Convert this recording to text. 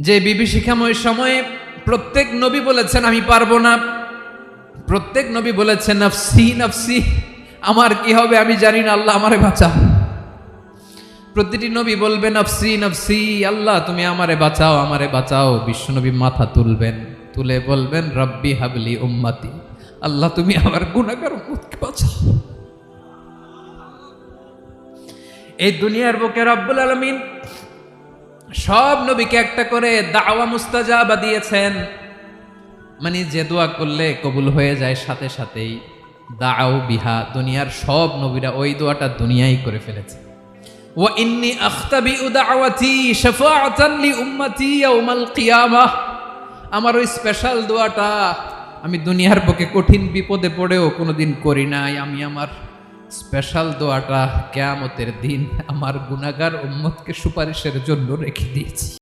যে বিভীষিকাময় সময়ে প্রত্যেক নবী বলেছেন আমি পারবো না, প্রত্যেক নবী বলেছেন নফসি নফসি, আমার কি হবে আমি জানি না, আল্লাহ আমারে বাঁচাও। প্রতিটি নবী বলবে নফসি নফসি, আল্লাহ তুমি আমারে বাঁচাও আমারে বাঁচাও। বিশ্বনবী মাথা তুলবেন, তুলে বলবেন রব্বি হাবলি উম্মতি, আল্লাহ তুমি আমার গুনাহগার উম্মতকে বাঁচাও। এই দুনিয়ার বুকে রব্বুল আলামিন সব নবীকে একটা করে দাওয়া মুস্তাজাবা দিয়েছেন, মানে যে দোয়া করলে কবুল হয়ে যায় সাথে সাথেই। দাও বিহা, দুনিয়ার সব নবীরা ওই দোয়াটা দুনিয়ায় করে ফেলেছে। ওয়া ইন্নী আখতাবিউ দাওয়াতি শাফাআতান লি উম্মতি ইয়াউমাল কিয়ামাহ, আমার ওই স্পেশাল দোয়াটা আমি দুনিয়ার বুকে কঠিন বিপদে পড়েও কোনোদিন করি নাই। আমি আমার স্পেশাল দোয়াটা কিয়ামতের দিন আমার গুনাহগার উম্মতকে সুপারিশের জন্য রেখে দিয়েছি।